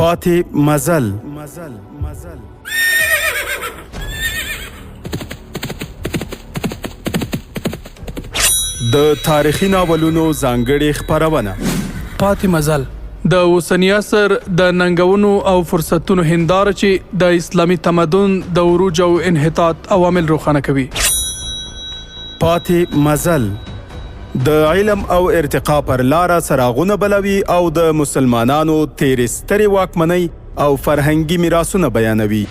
پاتې مزل. د تاریخي ناولونو ځانګړې خپرونه پاتې مزل د اوسني عصر د ننګونو او فرصتونو هنداره چې د اسلامي تمدن د عروج او انحطاط عوامل روښانه کوي. پاتې مزل د علم او ارتقا پر لاره څراغونه بلوي او د مسلمانانو تیرې سترې واکمنۍ او فرهنګي میراثونه بیانوي.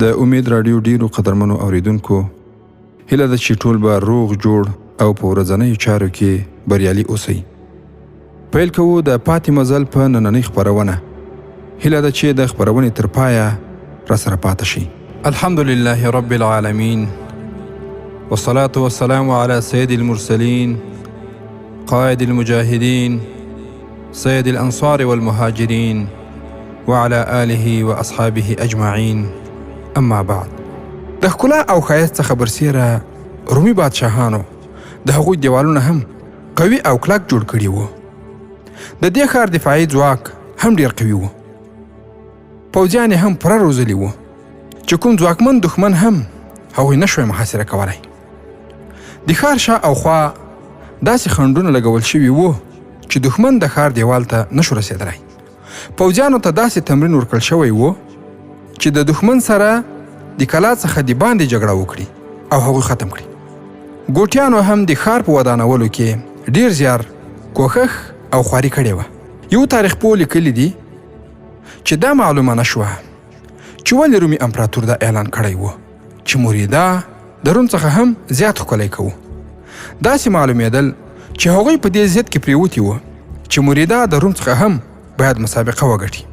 د امید رادیو ډیرو قدرمنو اوریدونکو هیله ده چې ټول به روغ جوړ او په ورځنیو چارو کې بریالي اوسئ. پیل کوو د پاتې مزل په نننۍ خپرونه. هیله ده چې د خپرونې تر پایه راسره پاتې شئ. الحمدلله رب العالمین والصلاة والسلام على سید المرسلین قائد المجاهدین سید الانصار والمهاجرین وعلى آله واصحابه اجمعین. اما بعد، د ښکلا او ښایست څخه برسیره رومي بادشاهانو د هغوی دیوالونه هم قوي او کلک جوړ کړي وو. د دې ښار دفاعي ځواک هم ډیر قوي وو. پوځیان هم پوره روزلي وو چې کوم ځواکمن دښمن هم هغوی نشوی محاصره کولی. د ښار شا او خوا داسې خنډونه لګول شوي وو چې دښمن د ښار دیوال ته نشو رسېدلی. پوځیانو ته داسې تمرین ورکړل شوی وو چې د دښمن سره د کلا څخه د باندې جګړه وکړي او هغوی ختم کړي. ګوټیانو هم د ښار په ودانولو کې ډیر زیار کوښښ او خواري کړې وه. یو تاریخ پوه لیکلی دی چې دا معلومه نه شوه چې ولې رومي امپراتور دا اعلان کړی و چې موریدا د روم څخه هم زیات ښکلی کوو. داسې معلومېدل چې هغوی په دې ضد کې پرېوتي وو چې موریدا د روم څخه هم باید مسابقه وګټي.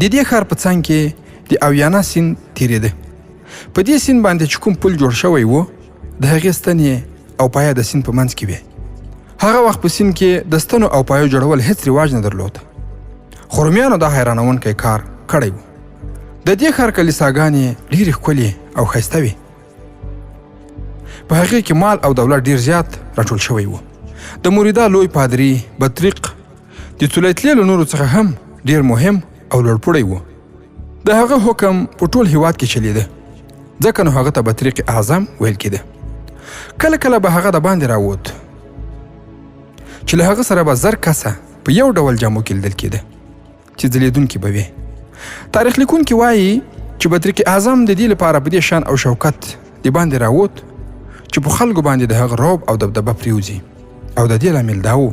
د دې ښار په څنګ کې د اویانا سیند تیریده. په دې سیند باندې چې کوم پل جوړ شوی و د هغې ستنې او پایه د سیند په منځ کې وې. هغه وخت په سیند کې د ستنو او پایو جوړول هیڅ رواج نه درلود. خو رومیانو دا حیرانونکی کار کړی و. د دې ښار کلیساګانې ډېرې ښکلې او ښایسته وې. په هغې کې مال او دولت ډېر زیات راټول شوی و. د موریدا لوی پادري بطریق د طلایتلې له نورو څخه هم ډېر مهم او لوړپوړی و. د هغه حکم په ټول هیواد کې چلیده، ځکه نو هغه ته بطریق اعظم ویل کېده. کله کله به هغه د باندې راووت چې له هغه سره به زر کسه په یو ډول جامو کې لیدل کېده چې ځلېدونکي به وي. تاریخ لیکونکي وایي چې بطریق اعظم د دې لپاره په دې شان او شوکت د باندې راووت چې په خلکو باندې د هغه رعب او دبدبه پرېوځي. او د دې لامل دا و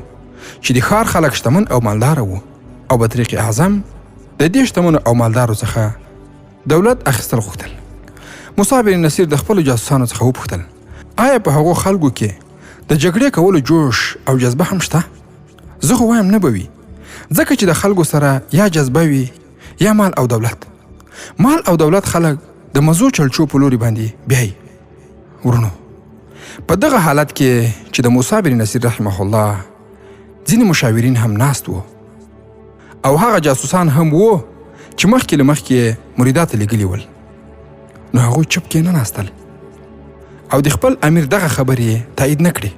چې د ښار خلک شتمن او مالداره وو او بطریق اعظم د دې شتمنو او مالدارو څخه دولت اخیستل غوښتل. موسی بن نصیر د خپلو جاسوسانو څخه وپوښتل آیا په هغو خلکو کې د جګړې کولو جوش او جذبه هم شته؟ زه خو وایم نه به وي، ځکه چې د خلکو سره یا جذبه وي یا مال او دولت. مال او دولت خلک د مزو چلچو په لوري باندې بیایي. ورونو، په دغه حالت کې چې د موسی بن نصیر رحمه الله ځینې مشاورین هم ناست وو او هغه جاسوسان هم وو چې مخکې له مخکې موریدا ته لیږلي ول، نو هغوی چپ کې نه ناستل او د خپل امیر دغه خبرې تایید نه کړې.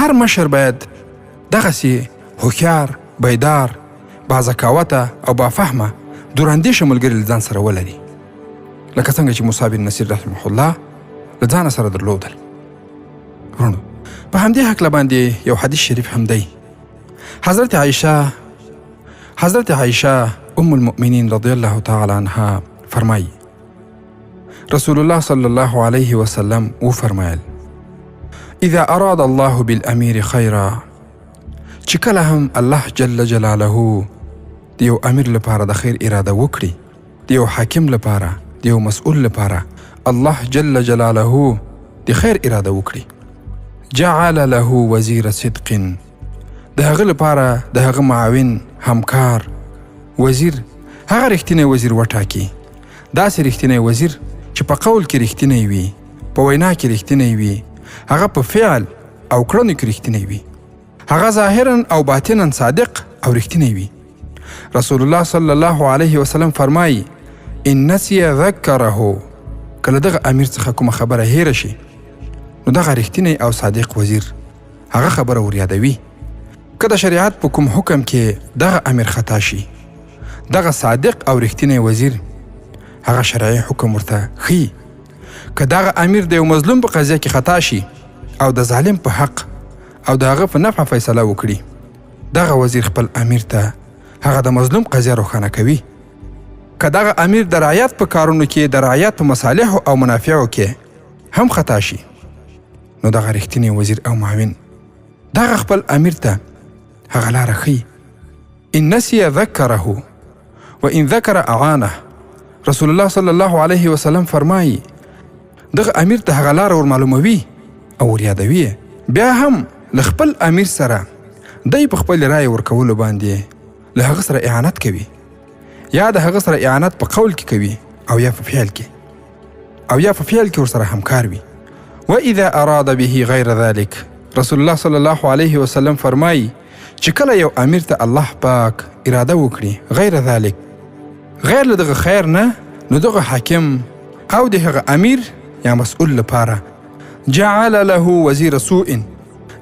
هر مشر باید دغسې هوښیار، بیدار، باذکاوته او بافهمه دوراندیشه ملګري له ځان سره ولري، لکه څنګه چې موسی بن نصیر رحمه الله له ځانه سره درلودل. ورونو، په همدې هکله باندې یو حدیث شریف هم دی. حضرت عائشہ ام المؤمنین رضی الله تعالی عنها فرمایی رسول الله صلی الله علیه وسلم و فرمایل اذا اراد الله بالامیر خیرا، چې کله هم الله جل جلاله د یو امیر لپاره د خیر اراده وکړي، د یو حاکم لپاره، د یو مسؤل لپاره الله جل جلاله د خیر اراده وکړي، جعل له وزیر صدق، د هغه لپاره د هغه معاون، همکار، وزیر، هغه رښتینی وزیر وټاکي. داسې رښتینی وزیر چې په قول کې رښتینی وي، په وینا کې رښتینی وي، هغه په فعل او کړنو کې رښتینی وي، هغه ظاهرا او باطنا صادق او رښتینی وي. رسول الله صلی الله علیه وسلم فرمایي ان نسی ذکره کله دغه امیر څخه کومه خبره هیره شي نو دغه رښتینی او صادق وزیر هغه خبره ور یادوي. که د شریعت په کوم حکم کې دغه امیر خطا شي دغه صادق او رښتینی وزیر هغه شرعي حکم ورته ښیي. که دغه امیر د یو مظلوم په قضیه کې خطا شي او د ظالم په حق او د هغه په نفع فیصله وکړي دغه وزیر خپل امیر ته هغه د مظلوم قضیه روښانه کوي. که دغه امیر د رعیت په کارونو کې د رعیت په مصالحو او منافعو کې هم خطا شي نو دغه رښتینی وزیر او معاون دغه خپل امیر ته هغه لاره ښیي. ان نسي ذکره وان ذکر اعانه. رسول الله صلی الله علیه وسلم فرمایي دغه امیر ته هغه لاره ور معلوموي او ور یادوي. بیا هم له خپل امیر سره دی په خپل رای ورکولو باندې له هغه سره اعانت کوي یا د هغه سره اعانت په قول کې کوي او یا په فعل کې ورسره همکار وي. واذا اراد به غیر ذلك. رسول الله صلی الله علیه وسلم فرمایي چې کله یو امیر ته الله پاک اراده وکړي غیر ذلك غیر له دغه خیر نه نو دغه حاکم او د هغه امیر یا مسؤل لپاره جعل له وزیر سوء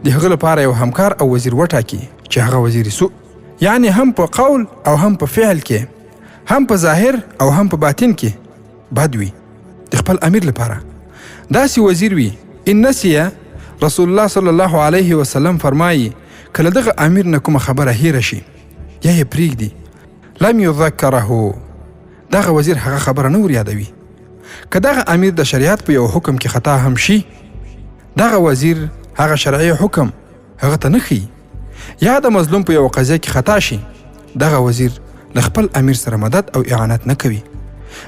د هغه لپاره یو همکار او وزیر وټاکي چې هغه وزیر سوء یعنی هم په قول او هم په فعل کې هم په ظاهر او هم په باطن کې بد وي د خپل امیر لپاره داسې وزیر وي. ان نسیه رسول الله صلی الله علیه وسلم فرمایي کله دغه امیر نه کومه خبره هیره شي یا یې پرېږدي لم یذکره دغه وزیر هغه خبره نه ور یادوي. که دغه امیر د شریعت په یو حکم کې خطا هم شي دغه وزیر هغه شرعي حکم هغه ته نه ښیي. یا د مظلوم په یو قضیه کې خطا شي دغه وزیر له خپل امیر سره مدد او اعانت نه کوي.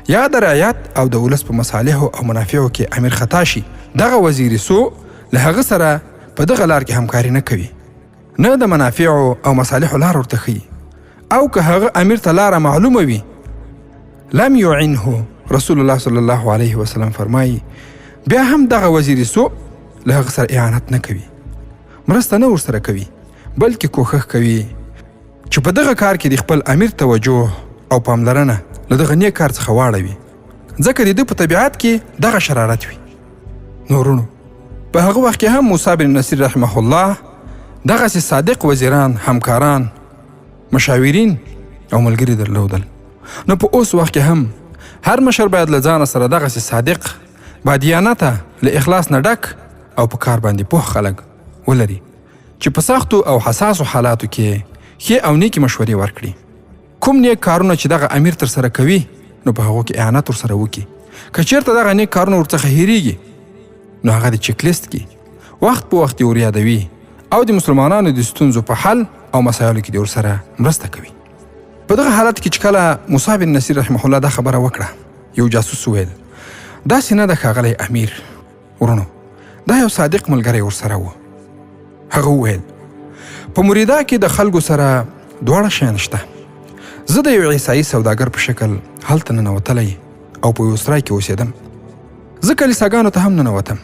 یا د رعیت او د ولس په مصالحو او منافعو کې امیر خطا شي دغه وزیر سوء له هغه سره په دغه لار کې همکاري نه کوي نه د منافعو او مصالحو لار ورته ښیي. او که هغه امیر ته لاره معلومه وي لم یعنه. رسول الله صلی الله علیه وسلم فرمایي بیا هم دغه وزیر سوء له هغه سره اعانت نه کوي مرسته نه ورسره کوي بلکې کوښښ کوي چې په دغه کار کې د خپل امیر توجه او پاملرنه له دغه نیک کار څخه واړوي ځکه د ده په طبیعت کې دغه شرارت وي. نورونو په هغه وخت کې هم موسی بن نصیر رحمه الله دغسې صادق وزیران همکاران مشاورین او ملګري درلودل. نو په اوس وخت کې هم هر مشر باید له ځانه سره دغسې صادق بادیانته له اخلاص نه ډک او په کار باندې پوه خلک ولري چې په سختو او حساسو حالاتو کې ښې او نیکې مشورې ورکړي. کوم نیک کارونه چې دغه امیر تر سره کوي نو په هغو کې اعانت ورسره وکړي. که چېرته دغه نیک کارونه ورڅخه هېرېږي نو هغه د چیک لیست کې وخت په وخت یې ور یادوي او د مسلمانانو د ستونزو په حل او مسایلو کې د ورسره مرسته کوي. په دغه حالت کې چې کله موسی بن نصیر رحمه الله دا خبره وکړه یو جاسوس وویل داسې نه ده ښاغلی امیر. ورونو دا یو صادق ملګری ورسره و. هغه وویل په موریدا کې د خلکو سره دواړه شیان شته. زه د یو عیسايي سوداګر په شکل هلته ننوتلی او په یو سرای کې اوسېدم. زه کلیساګانو ته هم ننوتم.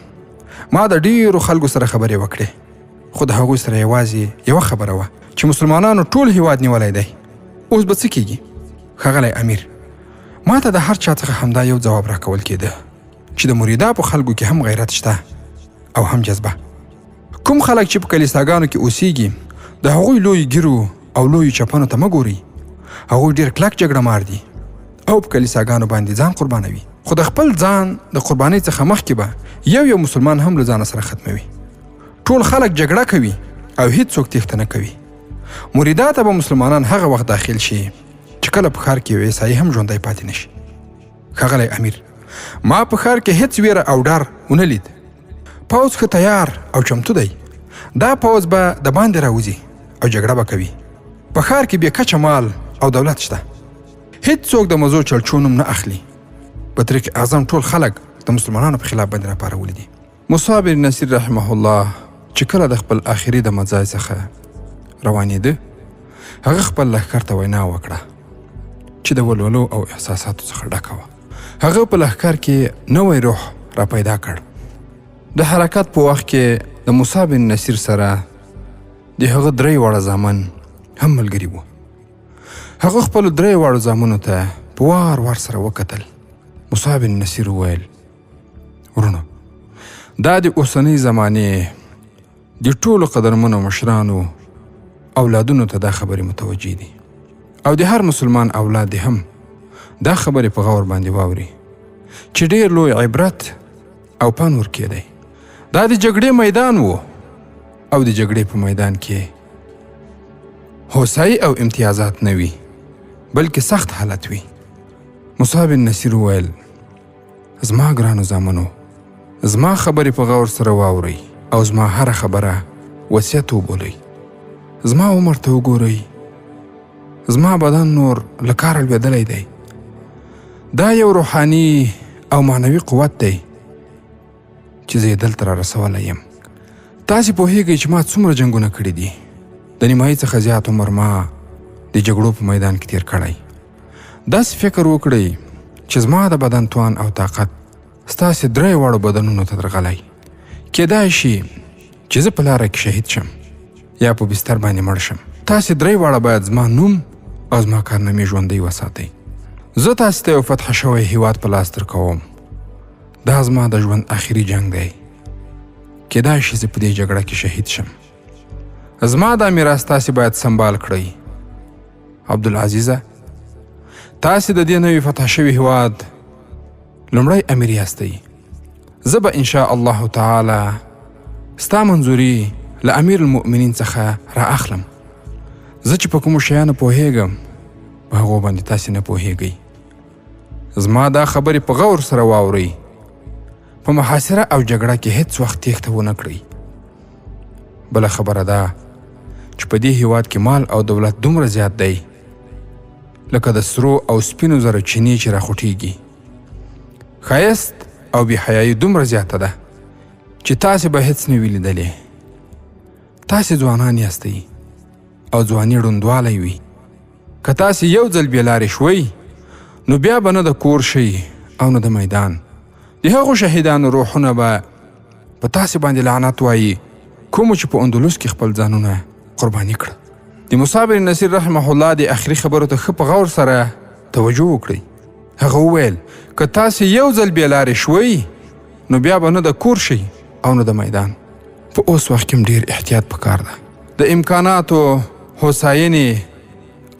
ما د ډیرو خلکو سره خبرې وکړې خو د هغوی سره یوازې یوه خبره وه چې مسلمانانو ټول هیواد نیولی دی. اوس به څه کېږي ښاغلی امیر؟ ما ته د هر چا څخه همدا یو ځواب راکول کېده چې د موریدا په خلکو کې هم غیرت شته او هم جذبه. کوم خلک چې په کلیساګانو کې اوسېږي د هغوی لوی ګیرو او لوی چپنو ته مه ګورئ. هغوی ډېر کلک جګړه مار دي او په کلیساګانو باندې ځان قربانوي خو د خپل ځان د قربانۍ څخه مخکې به یو مسلمان هم له ځانه سره ختموي. ټول خلک جګړه کوي او هیڅوک تېښته نه کوي. موریدا ته به مسلمانان هغه وخت داخل شي چې کله په ښار کې یو عیسایي هم ژوندی پاتې نه شي. ښاغلی امیر ما په ښار کې هیڅ ویره او ډار ونه لید. پوځ ښه تیار او چمتو دی. دا پوځ به د باندې راوځي او جګړه به کوي. په ښار کې بې کچه مال او دولت شته. هیڅوک د مزو چلچو نوم نه اخلي. بطریق اعظم ټول خلک د مسلمانانو په خلاف باندې راپارولي دي. موسی بن نصیر رحمه الله چې کله د خپل آخري د مځای څخه روانېده هغه خپل لښکر ته وینا وکړه چې د ولولو او احساساتو څخه ډکه وه. هغه په لښکر کې نوی روح را پیدا کړ. د حرکت په وخت کې د موسی بن نصیر سره د هغه 3 واړه زامن هم ملګري وو. هغه خپل 3 واړو زامنو ته په وار سره وکتل. موسی بن نصیر وویل ورونو، دا د اوسنۍ زمانې د ټولو قدرمنو مشرانو اولادونو ته دا خبرې متوجه دي او د هر مسلمان اولاد دی هم دا خبرې په غور باندې واوري چې ډېر لوی عبرت او پند ورکېدی. دا د جګړې میدان و او د جګړې په میدان کې هوسایي او امتیازات نه وي بلکې سخت حالت وي. مصعب بن نصیر وویل زما ګرانو زامنو، زما خبرې په غور سره واورئ او زما هره خبره وصیت وبولئ. زما عمر ته وګورئ، زما بدن نور له کاره لوېدلی دی. دا یو روحاني او معنوي قوت دی چې زه یې دلته را رسولی یم. تاسې پوهیږئ چې ما څومره جنګونه کړي دي. د نیمایي څخه زیات عمر ما د جګړو په میدان کې تیر کړی. داسې فکر وکړئ چې زما د بدن توان او طاقت ستاسې 3 واړو بدنونو ته درغلی. کیدای شي چې زه په لاره کې شهید شم یا په بستر باندې مړ شم. تاسې 3 واړه باید زما نوم او زما کارنامې ژوندۍ وساتئ. زه تاسې ته یو فتح شوی هیواد په لاس درکوم. دا زما د ژوند آخري جنگ دی. کیدای شي زه په دې جګړه کې شهید شم. زما دا میراث تاسې باید سنبال کړئ. عبدالعزیزه، تاسې د دې نوي فتح شوي هیواد لومړی امیر یاستئ. زه به انشاء الله تعالی ستا منظوري له امیر المؤمنین څخه را اخلم. زه چې په کومو شیانو پوهیږم په هغو باندې تاسې نه پوهیږئ. زما دا خبرې په غور سره واورئ. په محاصره او جګړه کې هیڅ وخت تیښته ونه کړئ. بله خبره ده چې په دې هیواد کې مال او دولت دومره زیات دی لکه د سرو او سپینو زرو چینې چې راخوټېږي. ښایست او بېحیایي دومره زیاته ده چې تاسې به هیڅ نه وي لیدلې. تاسې ځوانان یاستئ او ځواني ړوندوالی وي. که تاسې یو ځل بې لارې شوئ نو بیا به نه د کور شئ او نه د میدان. د هغو شهیدانو روحونه به په تاسې باندې لعنت وایي کومو چې په اندلس کې خپل ځانونه قرباني کړه. د مصعب بن نصیر رحمه الله د آخري خبرو ته ښه په غور سره توجه وکړئ. هغه وویل که تاسې یو ځل بې لارې شوئ نو بیا به نه د کور شئ او نه د میدان. په اوس وخت کې ډېر احتیاط پکار ده. د امکاناتو، هوساینې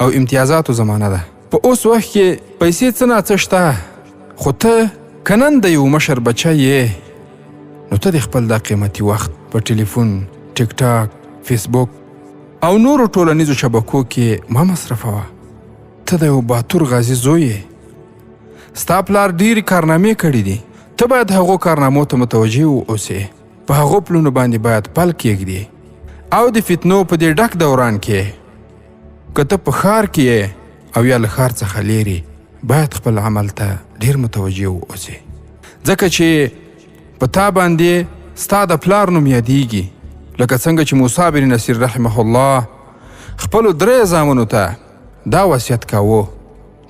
او امتیازاتو زمانه ده. په اوس وخت کې پیسې څه ناڅه شته، خو ته که نن د یو مشر بچی یې نو ته د خپل دا قیمتي وخت په ټلیفون، ټیک ټاک، فیسبوک او نورو ټولنیزو شبکو کې مه مصرفوه. ته د یو باتور غازي زوی یې. ستا پلار ډېرې کارنامې کړي دي. ته باید هغو کارنامو ته متوجه واوسې. په هغو پلونو باندې باید پل کېږدې. او د فتنو په دې ډک دوران کې که ته په ښار کې یې او یا له ښار څخه لیرې باید خپل عمل ته ډېر متوجه واوسې. ځکه چې په تا باندې ستا د پلار نوم یادیږي. لکه څنګه چې مصعب بن نصیر رحمه الله خپلو 3 زامنو ته دا وصیت کاوه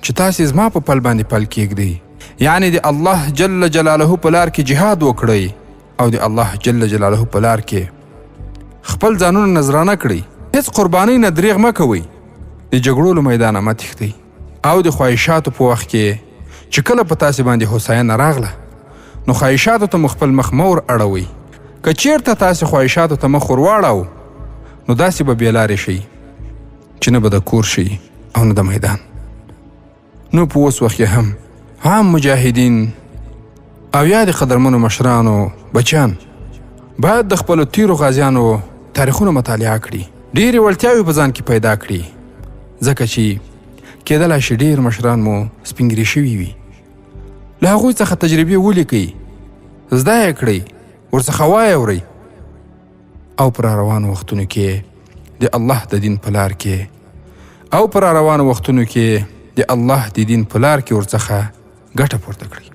چې تاسې زما په پل باندې پل کېږدئ. یعنې د الله جل جلاله په لار کې جهاد وکړئ او د الله جل جلاله په لار کې خپل ځانونه نذرانه کړئ. هیڅ قربانۍ نه دریغ مه کوئ. د جګړو له میدانه مه تښتئ. او د خواهشاتو په وخت کې چې کله په تاسې باندې هوساینه راغله نو خواهشاتو ته مو خپل مخ مه ور اړوئ. که چیرته تاسې خواهشاتو ته مخ ور واړاو نو داسې به بې لارې شئ چې نه به د کور شئ او نه د میدان. نو په اوس وخت کې هم عام مجاهدین او یا د قدرمنو مشرانو بچیان باید د خپلو تیرو غازیانو تاریخونه مطالعه کړي. ډېرې وړتیاوې په ځان کې پیدا کړي. ځکه چې کېدلی شي ډېر مشران مو سپین ږیري شوي وي. له هغوی څخه تجربې ولیکئ، زده یې کړئ، ورڅخه واورئ او پر روانو وختونو کې د الله د دین په لار کې او پر روانو وختونو کې د الله د دین په لار کې ورڅخه ګټه پورته کړئ.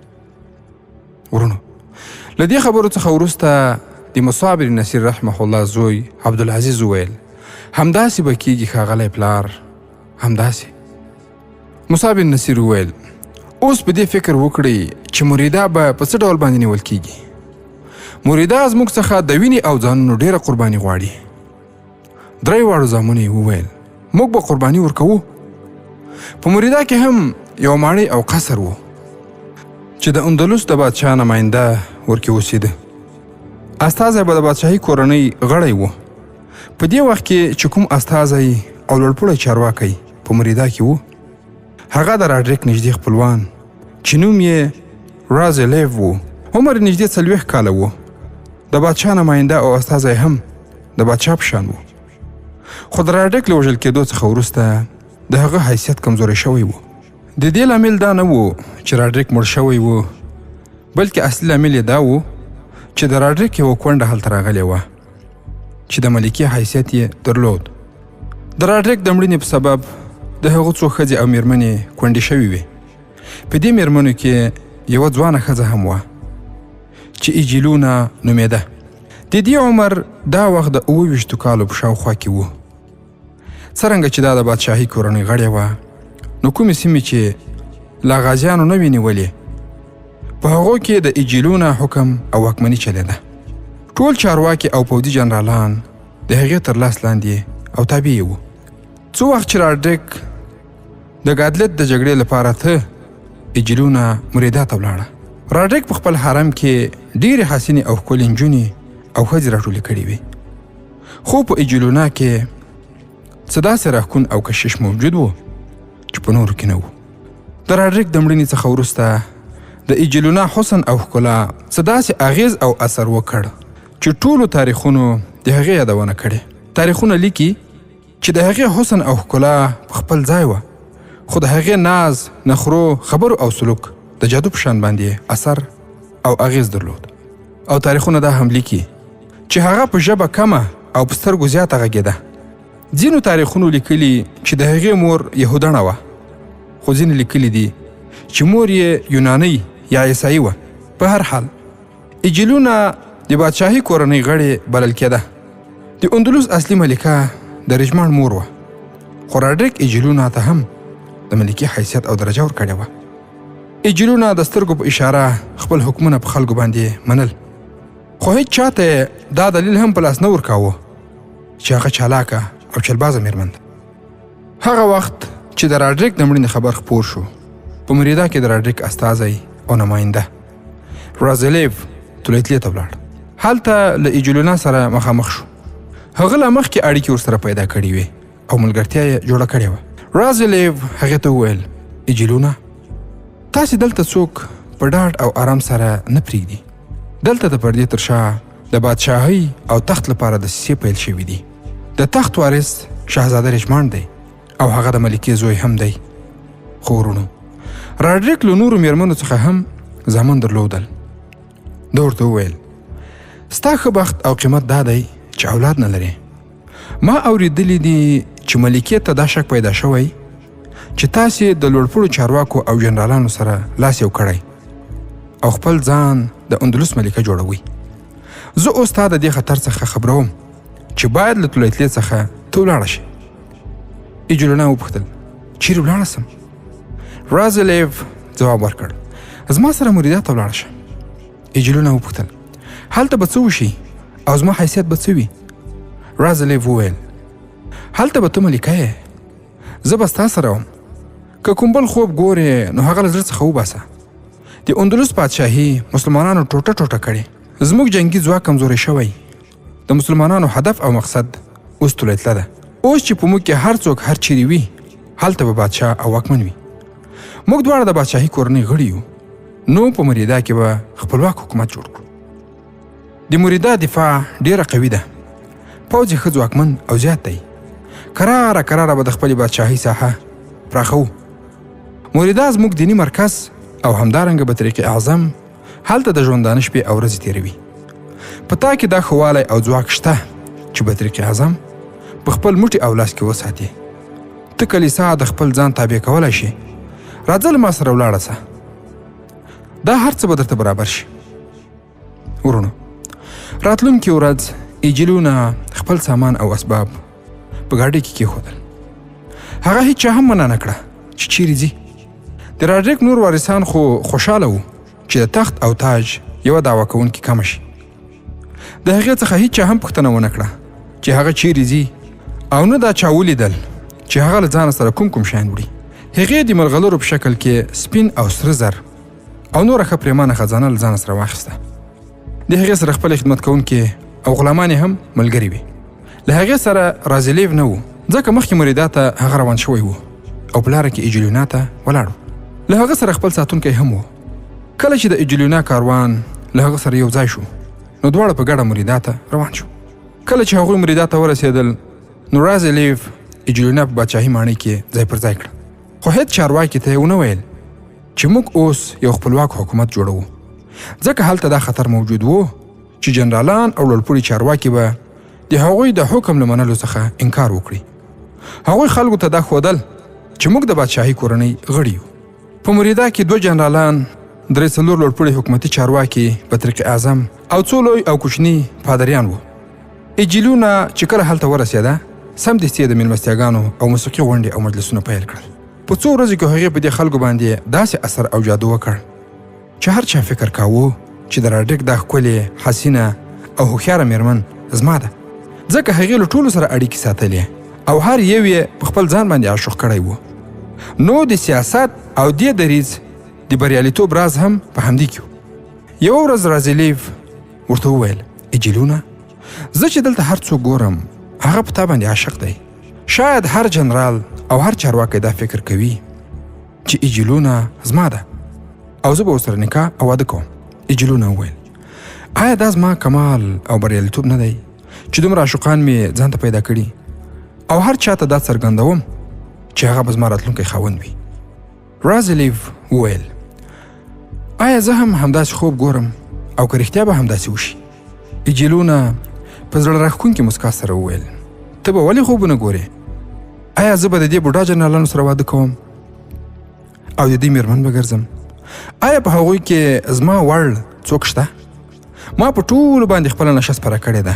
ورونو، له دې خبرو څخه وروسته د مصعب بن نصیر رحمه الله زوی عبدالعزیز وویل همداسې به کېږي ښاغلی پلار، همداسې. مصعب بن نصیر وویل اوس په دې فکر وکړئ چې مریدا به په څه ډول باندې نیول کېږي. مریدا زموږ څخه د وینې او ځانونو ډېره قرباني غواړي. 3 واړو زامنو یې وویل موږ به قرباني ورکوو. په مریدا کې هم یو ماڼۍ او قصر و چې د اندلس د بادشاه نماینده ورکې اوسېده. استازی به د بادشاهي کورنۍ غړی و. په دې وخت کې چې کوم استازی او لوړپوړی چارواکی په مریدا کې و، هغه د راډریک نږدې خپلوان چې نوم یې رازلیف و. عمر یې نږدې 40 کاله و. د بادشاه نماینده او استازی هم د بادشاه په شان و. خو د راډریک له وژل کېدو څخه وروسته د هغه حیثیت کمزوری شوی و. د دې لامل دا نه و چې راډریک مړ شوی و، بلکې اصلي لامل یې دا و چې د راډریک یوه کونډه هلته راغلې وه چې د ملکې حیثیت یې درلود. د راډریک د مړینې په سبب د هغو څو ښځې او مېرمنې کونډې شوې وې. په دې مېرمنو کې یوه ځوانه ښځه هم وه چې ایجیلونا نومېده. د دې عمر دا وخت د 28 کالو په شاوخوا کې و. څرنګه چې دا د بادشاهي کورنۍ غړې وه، نو کومې سیمې چې لا غازیانو نه وې نیولې، په هغو کې د ایجیلونا حکم او واکمني چلېده. ټول چارواکي او پوځي جنرالان د هغې تر لاس لاندې او تابع یې وو. څو وخت چې راډریک د ګادلت د جګړې لپاره ته ایجیلونا مریدا ته ولاړه. راډریک په خپل حرم کې ډېرې حسینې او ښکلې نجونې او ښځې راټولې کړې وې. خو په ایجیلونا کې څه داسې راښکون او کشش موجود و چې په نورو کې نه و. د راډریک د مړینې څخه وروسته د ایجیلونا حسن او ښکلا څه داسې اغیز او اثر وکړ چې ټولو تاریخونو د هغې یادونه کړې. تاریخونه لیکي چې د هغې حسن او ښکلا په خپل ځای وه، خو د هغې ناز، نخرو، خبرو او سلوک د جادو په شان باندې اثر او اغیز درلود. او تاریخونه دا هم لیکي چې هغه په ژبه کمه او په سترګو زیاته غږېده. ځینو تاریخونو لیکلي چې د هغې مور یهودڼه وه، خو ځینې لیکلي دي چې مور یې یونانۍ یا عیسایي وه. په هر حال ایجیلونا د بادشاهي کورنۍ غړې بلل کېده. د اندلس اصلي ملکه د رجماند مور وه، خو راډریک ایجیلونا ته هم د ملکې حیثیت او درجه ورکړې وه. ایجیلونا د سترګو په اشاره خپل حکمونه په خلکو باندې منل، خو هیڅ چاته دا دلیل هم په لاس نه ورکاوه چې هغه چالاکه او چلبازه مېرمن ده. هغه وخت چې د راډریک د مړینې خبر خپور شو، په مریدا کې د راډریک استازی او نماینده رازلیف تولیتلې ته ولاړ. هلته له ایجیلونا سره مخامخ شو. هغه لا مخکې اړیکې ورسره پیدا کړې وې او ملګرتیا یې جوړه کړې وه. رازلیف هغې ته وویل، ایجیلونا، تاسې دلته څوک په ډاډ او آرام سره نه پرېږدي. دلته د پردې تر شا د بادشاهۍ او تخت لپاره دسیسې پیل شوي دي. د تخت وارث شهزاده رجماند دی او هغه د ملکې زوی هم دی. خو ورونو، راډریک له نورو مېرمنو څخه هم زامن درلودل. ده ورته وویل، ستا ښه بخت او قیمت دا دی چې اولاد نه لرې. ما اورېدلی دي چې ملکې ته دا شک پیدا شوی چې تاسې د لوړپوړو چارواکو او جنرالانو سره لاس یو کړی او خپل ځان د اندلس ملکه جوړوئ. زه اوس تا د دې خطر څخه خبروم چې باید له تولیتلې څخه ته ولاړه شي. ایجیلونا وپوښتل، چیرې ولاړه سم؟ رازلیف ځواب ورکړ، زما سره مریدا ته ولاړه شه. ایجیلونا وپوښتل، هلته به څه وشي او زما حیثیت به څه وي؟ رازلیف وویل، هلته به ته ملکه یې، زه به ستا سره وم. که کوم بل خوب ګورې نو هغه له زړه څخه وباسه. د اندلس بادشاهي مسلمانانو ټوټه ټوټه کړې. زموږ جنګي ځواک کمزوری شوی. د مسلمانانو هدف او مقصد اوس تولیتله ده. اوس چې په موږ کې هر څوک هر چیرې وي، هلته به بادشاه او واکمن وي. موږ دواړه د بادشاهي کورنۍ غړي یو، نو په مریدا کې به خپلواک حکومت جوړ کړو. د مریدا دفاع ډیره قوي ده. پوځ یې ښه ځواکمن او زیات دی. کراره به د خپلې بادشاهۍ ساحه پراخوو. مریدا زموږ دیني مرکز او همدارنګه به طریق اعظم هلته د ژوندانه شپې او ورځې تېروي. په تا کې دا ښه والی او ځواک شته چې به طریق اعظم په خپل موټي او لاس کې وساتي. ته کلیسا د خپل ځان تابع کولی شي. راځه له ما سره ولاړه سه. دا هر څه به درته برابر شي. ورونو، راتلونکې ورځ ایجیلونا خپل سامان او اسباب په ګاډۍ کې کېښودل. هغه هیچا هم منع نه کړه چې چیرې ځي. د راډریک نور وارثان خو خوشحاله وو چې د تخت او تاج یوه دعوه کوونکې کمه شي. د هغې څخه هیچا هم پوښتنه ونه کړه چې هغه چیرې ځي او نه دا چا ولیدل چې هغه له ځانه سره کوم شیان وړي. هغې د مرغلرو په شکل کې سپین او سره زر او نوره ښه پرېمانه خزانه له ځانه سره واخیسته د هغې سره خپل خدمت کوونکي او غلامان یې هم ملګري وي. له هغې سره رازلیف نه و، ځکه مخکې مریدا ته هغه روان شوی و او په لاره کې ایجلیونا ته ولاړ و. له هغه سره خپل ساتونکی هم و. کله چې د ایجلیونا کاروان له هغه سره یو ځای شو، نو دواړه په ګډه مریدا ته روان شو. کله چې هغوی مریدا ته ورسېدل، نو رازلیف ایجلیونا په بادشاهي ماڼۍ کې ځای پر ځای کړه. خو هېڅ چارواکي ته یې ونه ویل چې موږ اوس یو خپلواک حکومت جوړوو، ځکه هلته دا خطر موجود و چې جنرالان او لوړپوړي چارواکي به د هغوی د حکم له منلو څخه انکار وکړي. هغوی خلکو ته دا ښودل چې موږ د بادشاهي کورنۍ غړي یو. په مریدا کې 2 جنرالان، 3 لوړپوړي حکومتي چارواکي، پطرق اعظم او 2 لوی او کوچني پادریان وو. ایجلیونا چې کله هلته ورسېده، سمدستي د مېلمستیاګانو او موسیقي غونډې او مجلسونه پیل کړل. په 2 ورځو کې هغې په دې خلکو باندې داسې اثر او جادو وکړ چې هر چا فکر کاوه چې د راډیک دا ښکلې، حسینه او هوښیاره مېرمن زما ده، ځکه هغې له ټولو سره اړیکې ساتلې او هر یو یې په خپل ځان باندې عاشق کړی و. نو د سیاست او دې دریځ د بریالیتوب راز هم په همدې کې و. یوه ورځ رازلیف ورته وویل: ایجلیونا، زه چې دلته هر څوک ګورم هغه په تا باندې عاشق دی. شاید هر جنرال او هر چارواکی دا فکر کوي چې ایجلیونا زما ده او زه به ورسره نکاح او واده کوم. ایجلیونا وویل: آیا دا زما کمال او بریالیتوب نه دی چې دومره عاشقان مې ځان ته پیدا کړي او هر چاته دا څرګندوم چې هغه به زما راتلونکی خاوند وي؟ رازلیف وویل: آیا زه هم همداسې خوب ګورم او که رښتیا به همداسې وشي؟ ایجلیونا په زړه راښکونکې مسکا سره وویل: ته به ولې خوبونه ګورې؟ آیا زه به د دې بوډا جنرالانو سره واده کوم او د دې مېرمن به ګرځم؟ آیا په هغوی کې زما وړ څوک شته؟ ما په ټولو باندې خپله نشه سپره کړې ده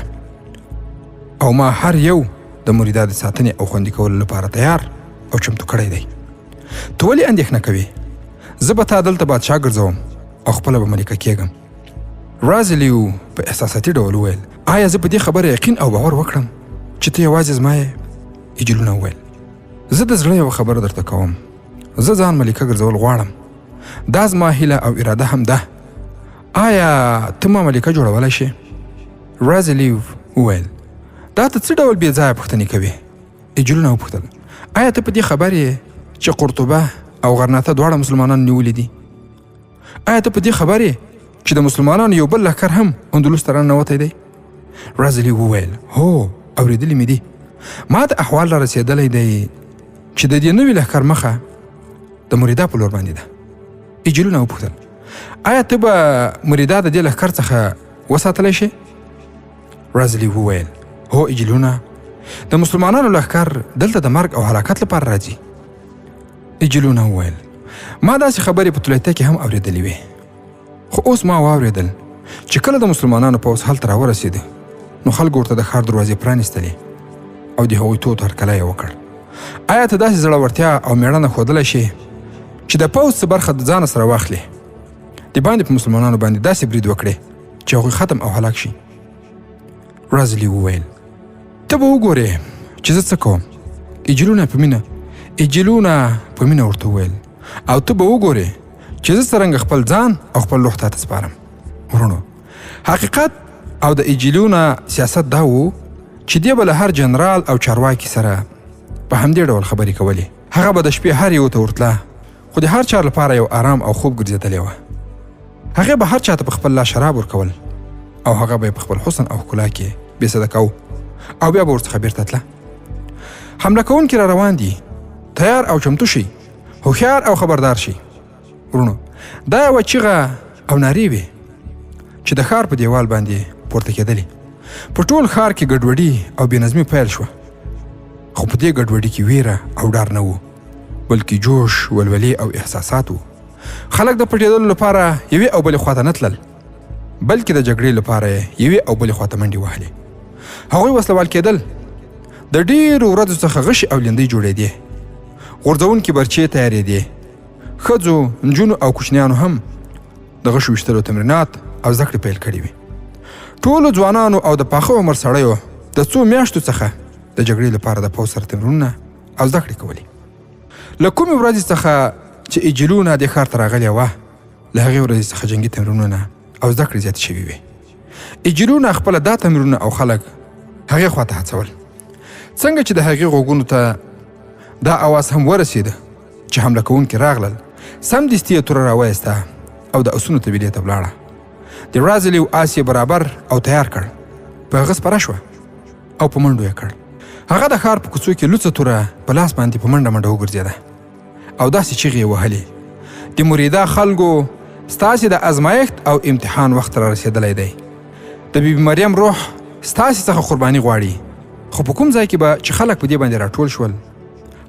او ما هر یو د مریدا د ساتنې او خوندي کولو لپاره تیار او چمتو کړی دی. ته ولې اندېښنه کوې؟ زه به تا دلته بادشاه ګرځوم او خپله به ملکه کېږم. رازلیو په احساساتي ډول وویل: آیا زه په دې خبره یقین او باور وکړم چې ته یوازې زما یې؟ ایجلیونا وویل: زه د زړه یوه خبره درته کوم، زه ځان ملکه ګرځول غواړم. دا زما هیله او اراده هم ده. آیا ته ما ملکه جوړولی شې؟ رازلیو وویل: دا ته څه ډول بې ځایه پوښتنې کوې؟ ایجلیونا وپوښتل: آیا ته په دې خبر یې چې قرطبه او غرناطه دواړه مسلمانان نیولي دي؟ آیا ته په دې خبر یې چې د مسلمانانو یو بل لښکر هم اندلس ته راننوتی دی؟ رازلیو وویل: هو، اورېدلي مې دي. ما ته احوال را رسېدلی دی چې د دې نوي لښکر مخه د مریدا په لور باندې ده. ایجلیونا وپوښتل: آیا ته به مریدا د دې لښکر څخه وساتلی شې؟ رازلیو وویل: هو ایجلیونا، د مسلمانانو لښکر دلته د مرګ او هلاکت لپاره راځي. ایجلیونا وویل: ما داسې خبرې په طلایته کې هم اورېدلې وې، خو اوس ما واورېدل چې کله د مسلمانانو پوځ هلته راورسېده، نو خلکو ورته د ښار دروازې پرانیستلې او د هغوی تود هرکلی یې وکړ. آیا ته داسې زړورتیا او مېړانه ښودلی شې چې د پوځ څه برخه د ځانه سره واخلې، د باندې په مسلمانانو باندې داسې برید وکړې چې هغوی ختم او هلاک شي؟ رازلیو وویل: ته به وګورې چې زه څه کوم. ایجلیونا په مینه ورته وویل: او ته به وګورې چې زه څرنګه خپل ځان او خپل روح تاته سپارم. ورونو، حقیقت او د ایجلیونا سیاست دا و چې دی به له هر جنرال او چارواکي سره په همدې ډول خبرې کولې. هغه به د شپې هر یو ته ورتله، خو د هر چا لپاره یو آرام او خوب ګرځېدلی وه. هغې به هر چا ته په خپل لاس شراب ورکول او هغه به یې په خپل حسن او ښکلا کې بې صده کوو او بیا به ورڅخه بیرته تله. حمله کوونکي را روان دي، تیار او چمتو شي، هوښیار او خبردار شي. ورونو، دا یوه چیغه او نارې وې چې د ښار په دیوال باندې پورته کېدلې. په ټول ښار کې ګډوډي او بېنظمي پیل شوه، خو په دې ګډوډي کې ویره او ډار نه و، بلکې جوش، ولولې او احساسات و. خلک د پټېدلو لپاره یوې او بلې خواته نه تلل، بلکې د جګړې لپاره یوې او بلې خواته منډې وهلې. هغوی وسلوال کېدل، د ډېرو ورځو څخه غشي او لیندۍ جوړېدې، غورځونکي برچې تیارېدې. ښځو، نجونو او کوچنیانو هم د غشو ویشتلو تمرینات او زده کړې پیل کړې وې. ټولو ځوانانو او د پاخه عمر سړیو د څو میاشتو څخه د جګړې لپاره د پوځ سره تمرینونه او زده کړې کولې. له کومې ورځې څخه چې ایجلیونا دې ښار ته راغلې وه، له هغې ورځې څخه جنګي تمرینونه او زده کړې زیاتې شوې وې. اجیلونه خپله دا تمرینونه او خلک هغې خواته هڅول. څنګه چې د هغې غوږونو ته دا اواز هم ورسېده چې حمله کوونکي راغلل، سمدستي یې توره راوایسته او د اسونو طبیلې ته ولاړه. د رازلي آس یې برابر او تیار کړ، په هغه سپره شوه او په منډو یې کړ. هغه د ښار په کوڅو کې لوڅه توره په لاس باندې په منډه منډه وګرځېده او داسې چیغې یې وهلې: د مریدا خلکو، ستاسې د ازمایښت او امتحان وخت را رسېدلی دی. د بیبي مریم روح ستاسې څخه قرباني غواړي. خو په کوم ځای کې به چې خلک په دې باندې راټول شول،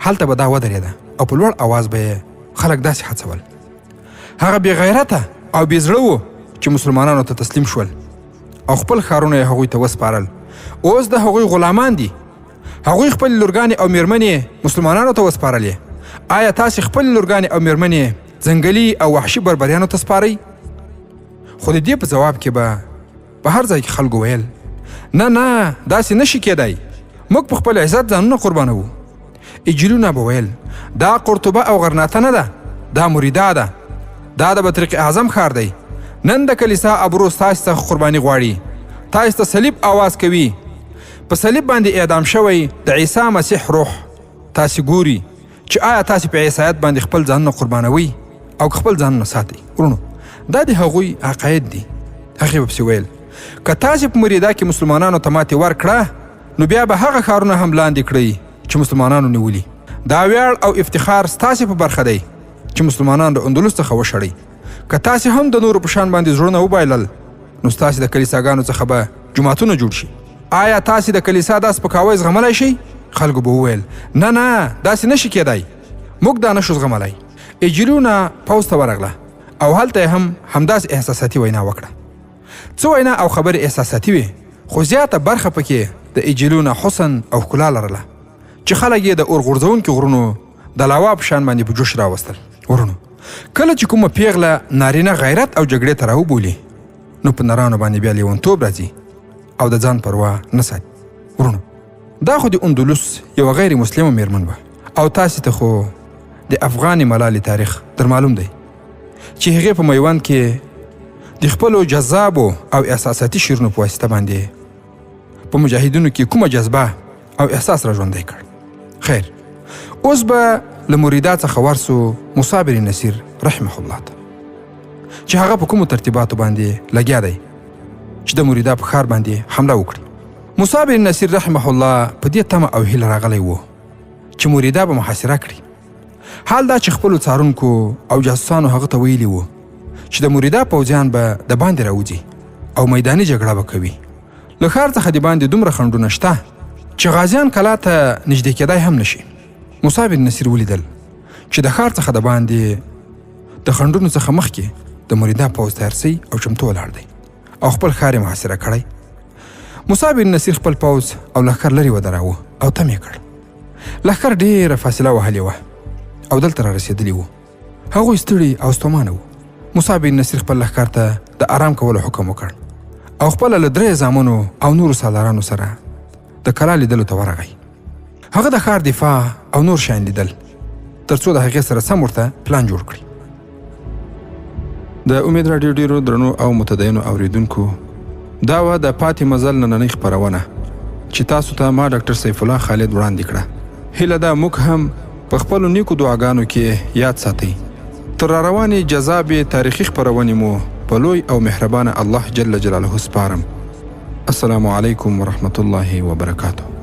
هلته به دا ودرېده او په لوړ اواز به یې خلک داسې هڅول. هغه بې غیرته او بې زړه و چې مسلمانانو ته تسلیم شول او خپل ښارونه یې هغوی ته وسپارل. اوس د هغوی غلامان دي. هغوی خپلې لورګانې او میرمنې مسلمانانو ته وسپارلې. آیا تاسې خپلې لورګانې او میرمنې ځنګلي او وحشي بربریانو ته سپارئ؟ خو د دې په ځواب کې به په هر ځای کې خلکو ویل: نه نه، داسې نشي کېدی، موږ په خپل عزت ځانونه قربانوو. اجیلونه به ویل: دا قرطبه او غرناطه نه ده، دا مریدا ده، دا د بطرق اعظم ښار دی. نن د کلیسا ابرو ستاسې څخه قرباني غواړي. تاسې ته صلیب آواز کوي. په صلیب باندې اعدام شوی د عیسی مسیح روح تاسې ګوري چې آیا تاسې په عیسایت باندې خپل ځانونه قربانوي او خپل ځانونه ساتئ. ورونو، دا د هغوی عقاید دي. هغې به پسې ویل: که تاسې په مریدا کې مسلمانانو ته ماتې ورکړه، نو بیا به هغه ښارونه هم لاندې کړئ چې مسلمانانو نیولي. دا ویاړ او افتخار ستاسې په برخه دی چې مسلمانان د اندلس څخه وشړئ. که تاسې هم د نورو په شان باندې زړونه وبایلل، نو ستاسې د کلیساګانو څخه به جوماتونه جوړ شي. آیا تاسې د کلیسا دا سپکاوی زغملی شئ؟ خلکو به وویل: نه نه، داسې نشي کېدی، موږ دا نشو زغملی. اجیلونه پوځ ته ورغله او هلته یې هم همداسې احساساتي وینا وکړه. څه وینا او خبرې احساساتي وې، خو زیاته برخه پکې د اجیلونه حسن او ښکلا لرله چې خلک یې د اور غورځونکي غرونو د لاوا په شان باندې په جوش راوستل. ورونو، کله چې کومه پیغله نارینه غیرت او جګړې ته راوبولي، نو په نرانو باندې بیا لیونتوب راځي او د ځان پروا نه ساتي. ورونو، دا خو د اندلس یوه غیر مسلمه میرمن وه او تاسې ته خو د افغانې ملالې تاریخ در معلوم دی چې هغې په میوند کې د خپلو جذابو او احساساتي شعرونو په واسطه باندې په مجاهدینو کې کومه جذبه او احساس را ژوندی کړ. خیر، اوس به له مریدا څخه ورسو موسی بن نصیر رحمه الله ته چې هغه په کومو ترتیباتو باندې لګیا دی چې د مریدا په ښار باندې حمله وکړي. موسی بن نصیر رحمه الله په دې تمه او هیله راغلی و چې مریدا به محاصره کړي. حال دا چې خپلو څارونکو او جاسوسانو هغه ته ویلي و چې د مریدا پوځیان به د باندې راوځي او میداني جګړه به کوي. له ښار څخه د باندې دومره خنډونه شته چې غازیان کلا ته نږدې کېدای هم نشي. موسی بن نصیر ولیدل چې د ښار څخه د باندې د خنډونو څخه مخکې د مریدا پوځ تیار سوی او چمتو ولاړ دی او خپل ښار یې محاصره کړی. موسی بن نصیر خپل پوځ او لښکر لرې ودراوه او تم یې کړ. لښکر ډېره فاصله وهلې وه او دلته را رسېدلي وو. هغوی ستړي او ستومانه وو. موسی بن نصیر خپل لښکر ته د آرام کولو حکم وکړ او خپله له 3 زامنو او نورو سالارانو سره د کلا لیدلو ته ورغی. هغه د ښار دفاع او نور شیان لیدل تر څو د هغې سره سم ورته پلان جوړ کړي. د امید راډیو ډیرو درنو او متدینو اوریدونکو، دا وه د پاتې مزل نننۍ خپرونه چې تاسو ته ما ډاکټر سیف الله خالد وړاندې کړه. هیله ده موږ هم په خپلو نیکو دعاګانو کې یاد ساتئ. تر راروانې جذابې تاریخي خپرونې مو په لوی او مهربانه الله جل جلاله سپارم. السلام علیکم ورحمة الله وبرکاته.